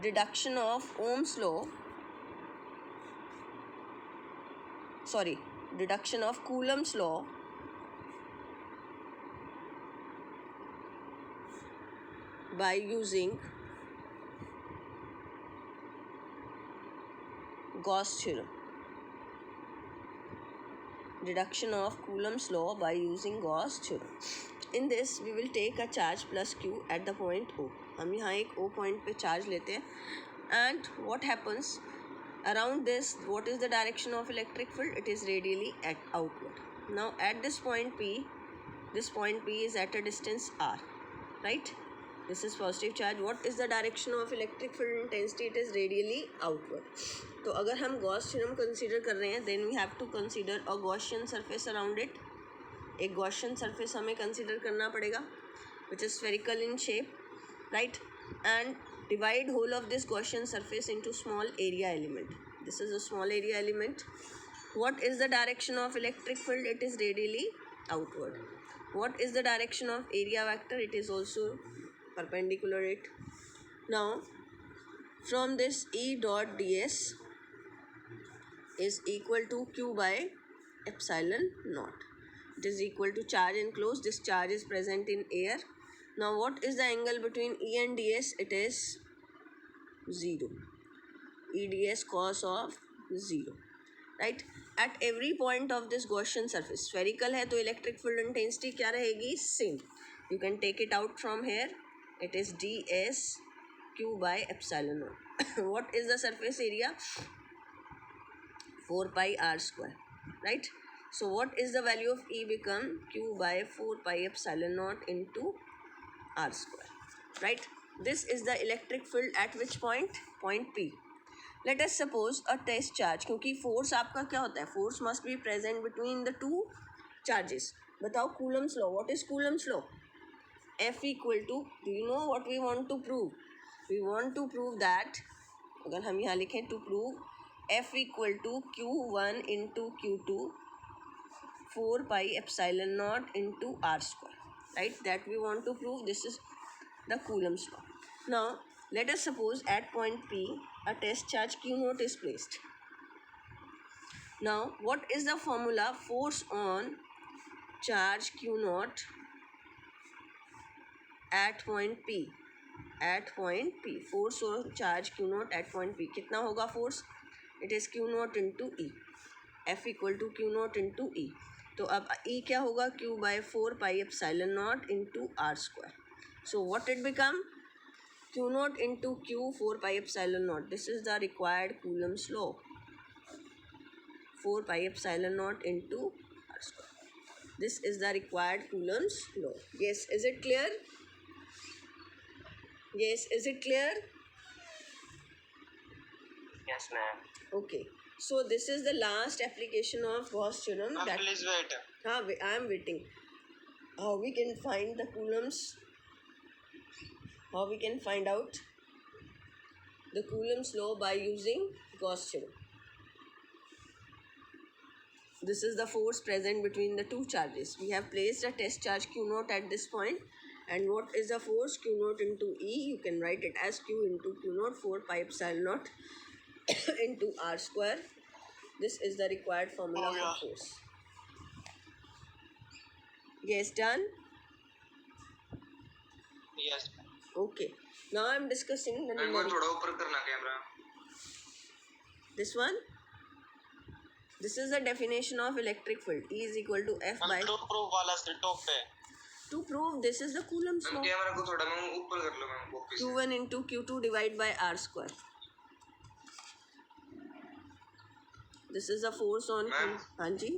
deduction of Coulomb's law by using Gauss theorem. Deduction of Coulomb's law by using Gauss theorem. In this we will take a charge plus q at the point O. हम यहाँ एक O point पे charge लेते हैं, and what happens around this? What is the direction of electric field? It is radially outward. Now at this point P is at a distance r, right? This is positive charge. What is the direction of electric field intensity? It is radially outward. तो अगर हम Gauss theorem consider कर रहे हैं, then we have to consider a Gaussian surface around it. एक Gaussian surface हमें consider करना पड़ेगा, which is spherical in shape, right? And divide whole of this Gaussian surface into small area element. This is a small area element. What is the direction of electric field? It is radially outward. What is the direction of area vector? It is also perpendicular it. Now from this E dot ds is equal to q by epsilon naught. It is equal to charge enclosed. This charge is present in air. Now what is the angle between E and ds? It is 0. E ds cos of 0, right? At every point of this Gaussian surface, spherical है तो electric field intensity क्या रहेगी? Same. You can take it out from here. It is ds q by epsilon naught. What is the surface area? 4 pi r square, right? So what is the value of E? Become q by 4 pi epsilon naught into r square, right? This is the electric field at which point? Point P. Let us suppose a test charge, क्योंकि force आपका क्या होता है? Force must be present between the two charges. बताओ Coulomb's law. What is Coulomb's law? F equal to, do you know what we want to prove? We want to prove that, अगर हम यहाँ लिखें, to prove F equal to Q1 into Q2 4 pi epsilon naught into r square, right? That we want to prove. This is the Coulomb's law. Now let us suppose at point P a test charge Q naught is placed. Now what is the formula? Force on charge Q naught at point P. At point P, force on charge Q naught at point P. कितना होगा force? It is Q naught into E. F equal to Q naught into E. तो अब E क्या होगा? Q by 4 pi epsilon naught into r square. So what it become? Q naught into Q 4 pi epsilon naught. This is the required Coulomb's law. 4 pi epsilon naught into r square. This is the required Coulomb's law. Yes, is it clear? Yes, is it clear? Yes, ma'am. Okay. So this is the last application of Gauss theorem. Please wait. I am waiting. How we can find the Coulomb's? How we can find out the Coulomb's law by using Gauss theorem? This is the force present between the two charges. We have placed a test charge Q naught at this point. And what is the force? Q naught into E. You can write it as Q into Q naught 4 pi epsilon naught into r square. This is the required formula for force. Yes, done? Yes. Okay. Now I am discussing the this one. This is the definition of electric field. E is equal to F by. To prove this is the Coulomb's law. Q1 into Q2 divided by r square. This is the force on Q. हाँ जी.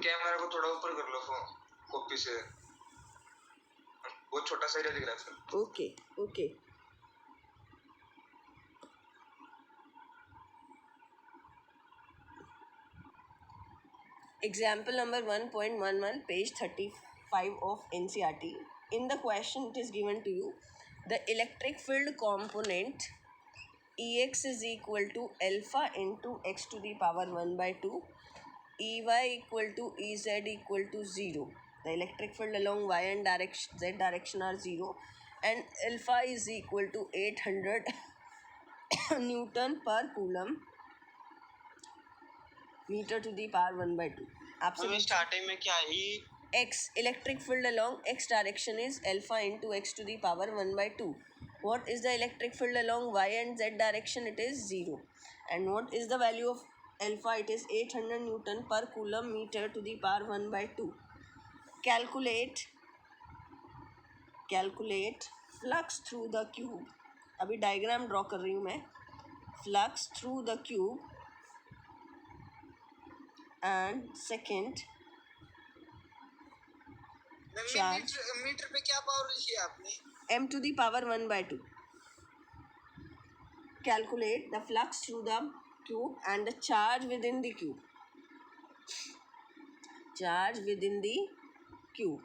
Camera को थोड़ा ऊपर कर लो copy से, बहुत छोटा सा area दिख रहा है sir. Okay, okay. Example number 1.11, page 35 of NCERT. In the question it is given to you, the electric field component Ex is equal to alpha into x to the power 1 by 2, Ey equal to Ez equal to 0. The electric field along y and z direction are 0, and alpha is equal to 800 Newton per coulomb meter to the power 1/2. हमें starting में क्या ही x electric field along x direction is alpha into x to the power 1/2. What is the electric field along y and z direction? It is 0. And what is the value of alpha? It is 800 Newton per coulomb meter to the power 1/2. Calculate flux through the cube. अभी diagram draw कर रही हूँ मैं. Flux through the cube. And second, meter पे क्या power लिखी है आपने? m to the power 1/2. Calculate the flux through the cube and the charge within the cube. Charge within the cube.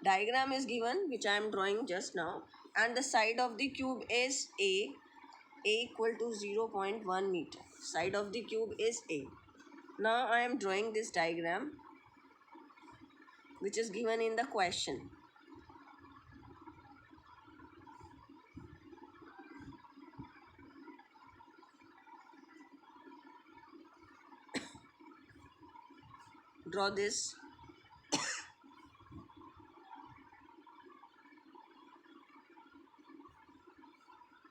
Diagram is given, which I am drawing just now, and the side of the cube is A equal to 0.1 meter. Side of the cube is A. Now I am drawing this diagram, which is given in the question. Draw this.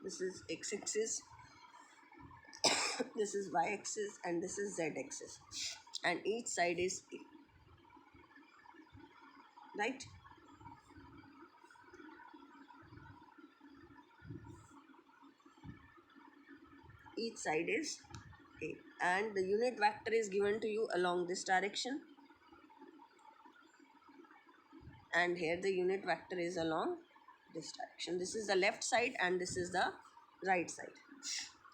This is x-axis, this is y-axis, and this is z-axis, and each side is A. Right? Each side is A, and the unit vector is given to you along this direction, and here the unit vector is along this direction. This is the left side and this is the right side.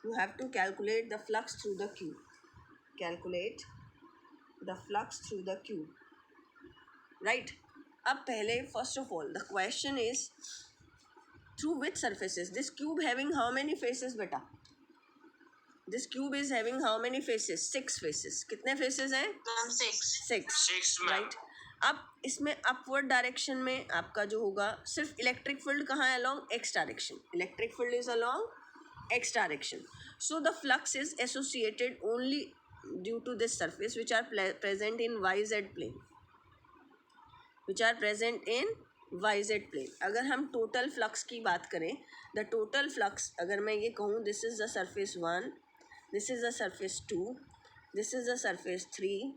You have to calculate the flux through the cube. Calculate the flux through the cube. Right? अब पहले first of all the question is through which surfaces? This cube having how many faces beta? This cube is having how many faces? 6 faces. कितने faces हैं? 6. Right? अब इसमें upward direction में आपका जो होगा सिर्फ इलेक्ट्रिक फील्ड कहाँ है? Along X direction. Electric field is along X direction. So the flux is associated only due to this surface which are present in Y Z plane. अगर हम टोटल फ्लक्स की बात करें, द टोटल फ्लक्स अगर मैं ये कहूँ, this is the surface 1, this is the surface 2, this is the surface 3,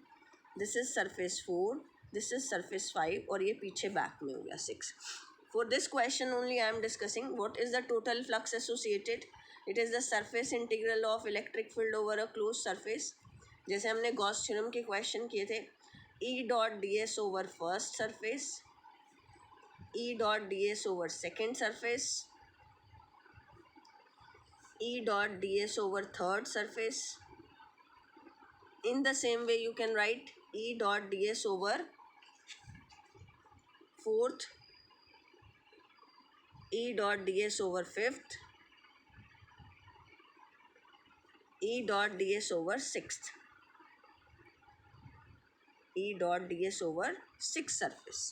this is surface 4, this is surface 5, और ये पीछे बैक में हो गया 6. For this question only I am discussing what is the total flux associated. It is the surface integral of electric field over a close surface. जैसे हमने Gauss theorem के question किए थे, E dot D S over first surface, E dot D S over second surface, E dot D S over third surface. In the same way you can write E dot ds over fourth, E dot ds over fifth, E dot ds over sixth, E dot ds over sixth surface.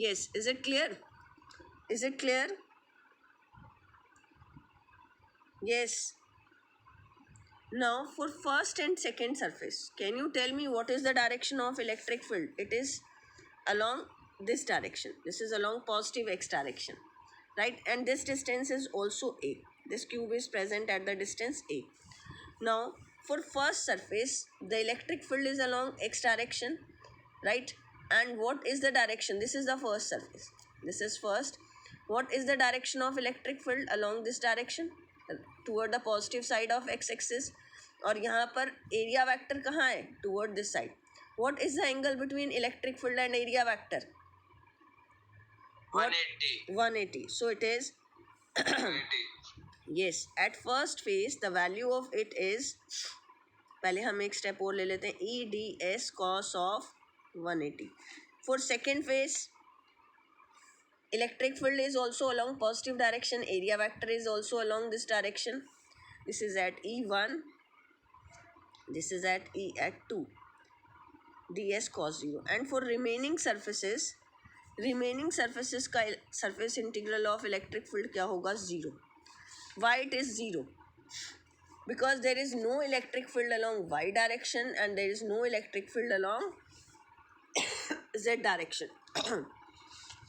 Yes, is it clear? Is it clear? Yes. Now for first and second surface, can you tell me what is the direction of electric field? It is along this direction. This is along positive x direction, right? And this distance is also A. This cube is present at the distance A. Now for first surface, the electric field is along x direction, right? And what is the direction? This is the first surface. This is first. What is the direction of electric field along this direction? Toward the positive side of x axis. और यहाँ पर area vector कहाँ है? Toward this side. What is the angle between electric field and area vector? 180. 180. So it is 180. yes. At first phase the value of it is, पहले हम एक step और ले लेते हैं, E D S cos of 180. For second phase, electric field is also along positive direction, area vector is also along this direction. This is at E1, this is at E at 2, ds cos 0. And for remaining surfaces, remaining surfaces का surface integral of electric field क्या होगा? 0. Why it is 0? Because there is no electric field along y direction and there is no electric field along z direction.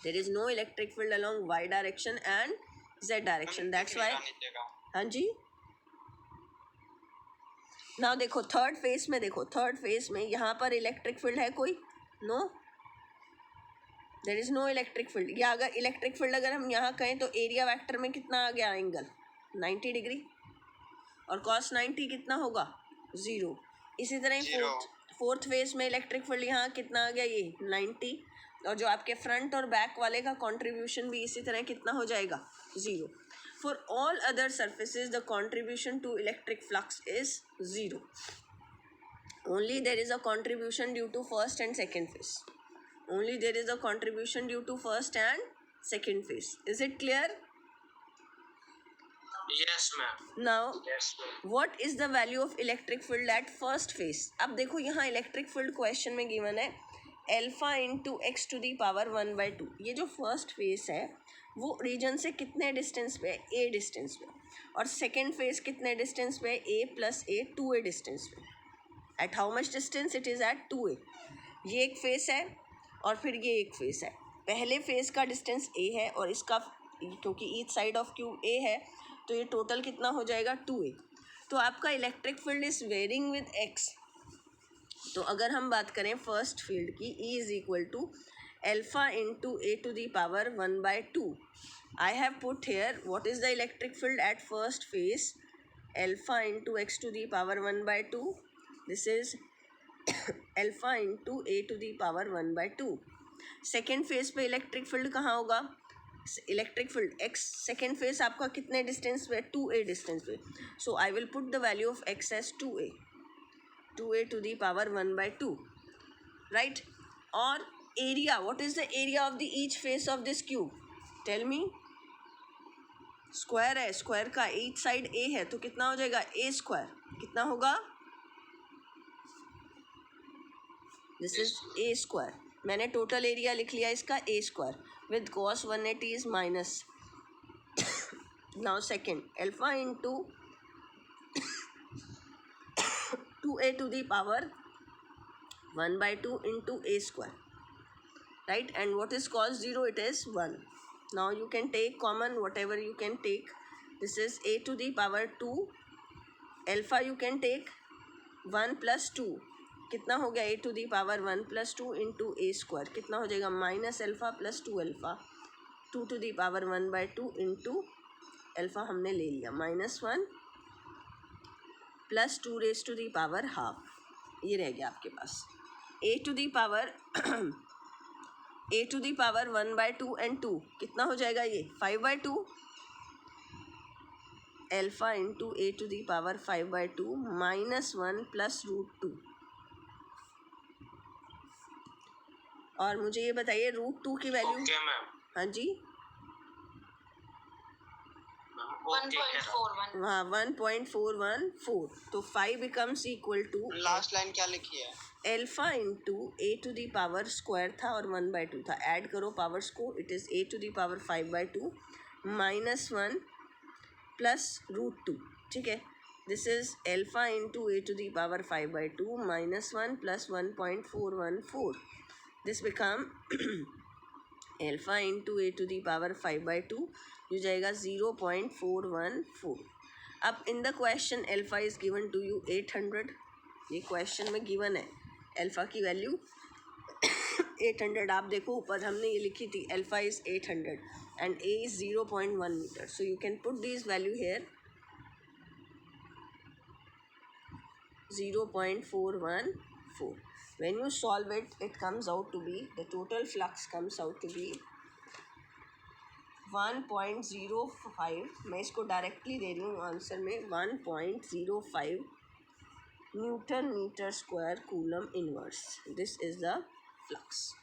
There is no electric field along y direction and z direction. That's why. हाँ जी. Now देखो third phase में, देखो third phase में यहाँ पर electric field है कोई? No, there is no electric field. या अगर इलेक्ट्रिक फील्ड अगर हम यहाँ कहें तो एरिया वेक्टर में कितना आ गया एंगल? 90 डिग्री. और cos 90 कितना होगा? 0. इसी तरह फोर्थ फेज में इलेक्ट्रिक फील्ड यहाँ कितना आ गया? ये 90. और जो आपके फ्रंट और बैक वाले का कंट्रीब्यूशन भी इसी तरह कितना हो जाएगा? 0. For all other surfaces the contribution to electric flux is 0. Only there is a contribution due to first and second phase. Only there is a contribution due to first and second phase. Is it clear? Yes, ma'am. Now, Yes, ma'am. what is the value of electric field at first phase? अब देखो यहाँ electric field question में given है alpha into X to the power 1/2. ये जो first phase है वो reason से कितने डिस्टेंस पे है? ए डिस्टेंस पे. और सेकेंड फेज कितने डिस्टेंस पे है? A plus A 2a distance पे. At how much distance? It is at 2a. ये एक फेस है और फिर ये एक फेस है. पहले फेज का डिस्टेंस a है और इसका, क्योंकि each side of cube a है तो ये टोटल कितना हो जाएगा? 2a. तो आपका electric field is varying with x. तो अगर हम बात करें फर्स्ट फील्ड की, E is equal to alpha into A to the power 1/2. I have put here what is the electric field at first phase? Alpha into X to the power 1/2. This is alpha into A to the power 1/2. Second phase पे electric field कहाँ होगा? Electric field X second phase आपका कितने distance पे? 2a distance पे. So I will put the value of x as 2a to the power 1/2. Right. और area, what is the area of the each face of this cube? Tell me. Square है, square का each side a है तो कितना हो जाएगा? a square. कितना होगा? This is a square. मैंने टोटल एरिया लिख लिया इसका a square. With cos 180 is minus. Now second, alpha into 2a to the power 1/2 into a square. Right? And what is cos 0? It is 1. Now you can take common whatever you can take. This is a to the power 2. Alpha you can take 1 plus 2. कितना हो गया? A to the power 1 plus 2 into a square. कितना हो जाएगा? Minus alpha plus 2 alpha. 2 to the power 1/2 into alpha हमने ले लिया. -1 plus 2 raise to the power half. ये रह गया आपके पास. A to the power 1/2 and 2 कितना हो जाएगा? ये 5/2 alpha into A to the power 5/2 -1 plus √2. और मुझे ये बताइए √2 की वैल्यू. Okay, ma'am. हाँ जी. 1.41. हाँ 1.414. तो 5 becomes equal to, last line क्या लिखी है? Alpha into A to the power square था और 1/2 था. ऐड करो पावर्स को. It is A to the power 5/2 -1 plus √2. ठीक है. This is alpha into A to the power 5/2 -1 plus 1.414. This become alpha into A to the power 5/2 जो जाएगा 0.414. अब in the question alpha is given to you 800. ये question में given है alpha की value 800. आप देखो ऊपर हमने ये लिखी थी alpha is 800 and A is 0.1 meter. So you can put this value here 0.414. When you solve it, it comes out to be, the total flux comes out to be 1.05. मैं इसको डायरेक्टली दे रही हूँ आंसर में. 1.05 newton meter square coulomb inverse. This is the flux.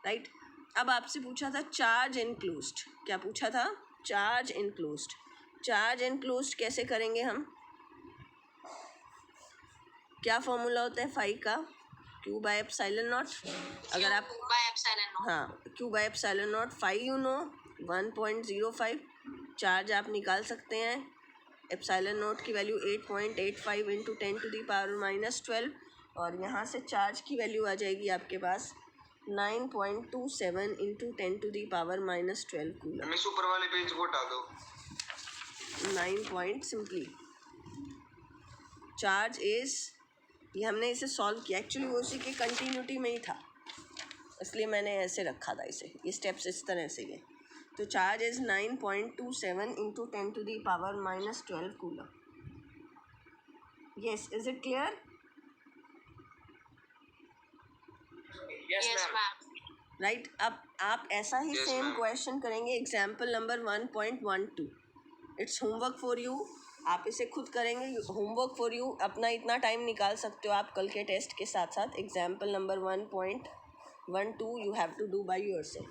Right. अब आपसे पूछा था charge enclosed. क्या पूछा था? Charge enclosed. चार्ज इनक्लोज्ड कैसे करेंगे हम? क्या फॉर्मूला होता है फाई का? Q by epsilon not. अगर आप Q by epsilon naught. हाँ Q by epsilon not 5 you know 1.05 charge आप निकाल सकते हैं. एप्सिलॉन नॉट की वैल्यू 8.85 इंटू 10⁻12 और यहाँ से चार्ज की वैल्यू आ जाएगी आपके पास 9.27 इंटू 10⁻12 कूलम. हमें ऊपर वाले पेज को हटा दो. 9 पॉइंट सिंपली चार्ज इज, ये हमने इसे सॉल्व किया. एक्चुअली वो उसी की कंटिन्यूटी में ही था, इसलिए मैंने ऐसे रखा था इसे. ये स्टेप्स इस तरह से ये. तो charge is 9.27 into 10⁻12 coulomb. Yes, is it clear? Yes, Yes, ma'am. ma'am. Right. अब आप ऐसा ही Yes, सेम ma'am. क्वेश्चन करेंगे example number 1.12. It's homework for you. आप इसे खुद करेंगे. Homework for you. अपना इतना टाइम निकाल सकते हो आप कल के टेस्ट के साथ साथ. Example number 1.12 you have to do by yourself.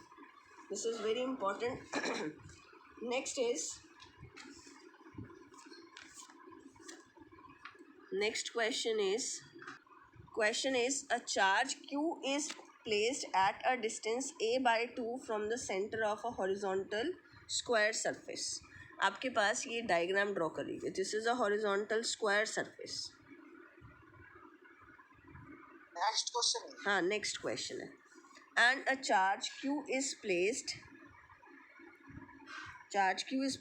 This is very important. Next is next question is a charge q is placed at a distance a by 2 from the center of a horizontal square surface. आपके पास ये diagram draw कर लीजिए. This is a horizontal square surface. Next question. हाँ, next question है. And a charge q is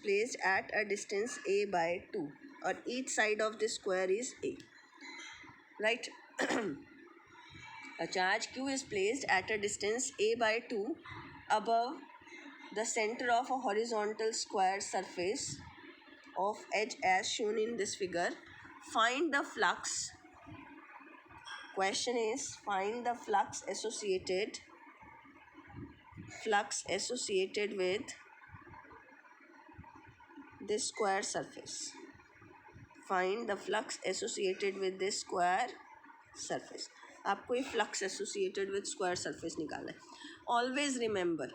placed at a distance a by 2 or each side of the square is a. Right. A charge q is placed at a distance a by 2 above the center of a horizontal square surface of edge as shown in this figure. Find the flux. Question is find the flux associated with this square surface. Find the flux associated with this square surface. आपको ये flux associated with square surface निकालना है. Always remember,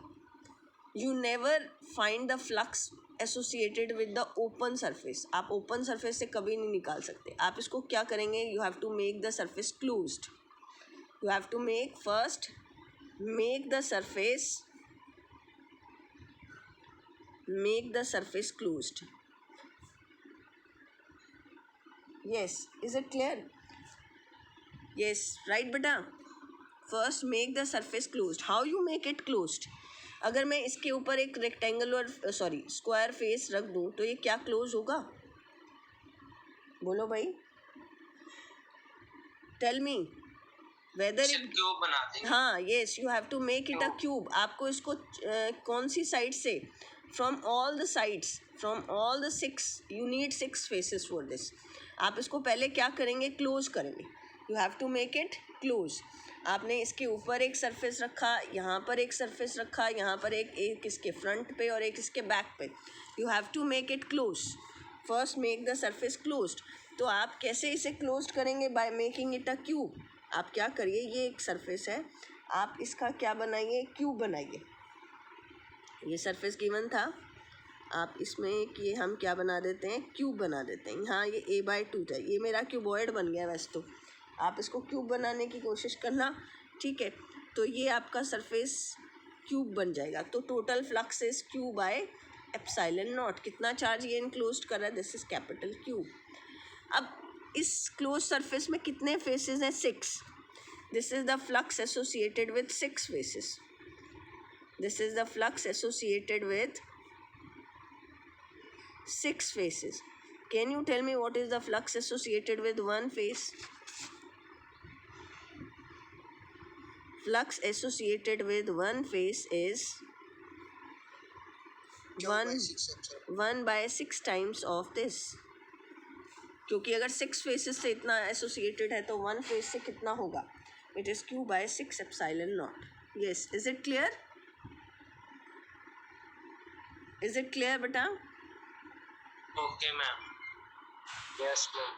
you never find the flux associated with the open surface. आप open surface से कभी नहीं निकाल सकते. आप इसको क्या करेंगे? You have to make the surface closed. You have to make the surface closed. Yes, is it clear? Yes, right beta. First make the surface closed. How you make it closed? अगर मैं इसके ऊपर एक rectangular square face रख दूँ तो ये क्या क्लोज होगा? बोलो भाई. Tell me whether it cube बना देंगे. हाँ, yes, you have to make it a cube. आपको इसको कौन सी साइड से? From all the sides, from all the 6. You need 6 faces for this. आप इसको पहले क्या करेंगे? क्लोज करेंगे. You have to make it close. आपने इसके ऊपर एक सरफेस रखा, यहाँ पर एक सरफेस रखा, यहाँ पर एक इसके फ्रंट पे और एक इसके बैक पे. You have to make it close. First make the surface closed. तो आप कैसे इसे क्लोज करेंगे? By making it a cube. आप क्या करिए, ये एक सरफेस है, आप इसका क्या बनाइए? क्यूब बनाइए. ये सरफेस गिवन था, आप इसमें ये हम क्या बना देते हैं? क्यूब बना देते हैं. हाँ, ये a/2 था, ये मेरा क्यूबॉइड बन गया. वैसे तो आप इसको क्यूब बनाने की कोशिश करना. ठीक है, तो ये आपका सरफेस क्यूब बन जाएगा. तो total flux is q by epsilon not. कितना चार्ज ये इनक्लोज कर रहा है? This is capital Q. अब इस क्लोज सरफेस में कितने फेसेस हैं? 6. This is the flux associated with 6 faces. This is the flux associated with 6 faces. Can you tell me what is the flux associated with one face? Flux associated with one face is 1/6 times of this. क्योंकि अगर 6 faces से इतना associated है तो 1 face से कितना होगा? It is q by 6 epsilon naught. Yes, is it clear? Is it clear, beta? Okay, ma'am. Yes, ma'am.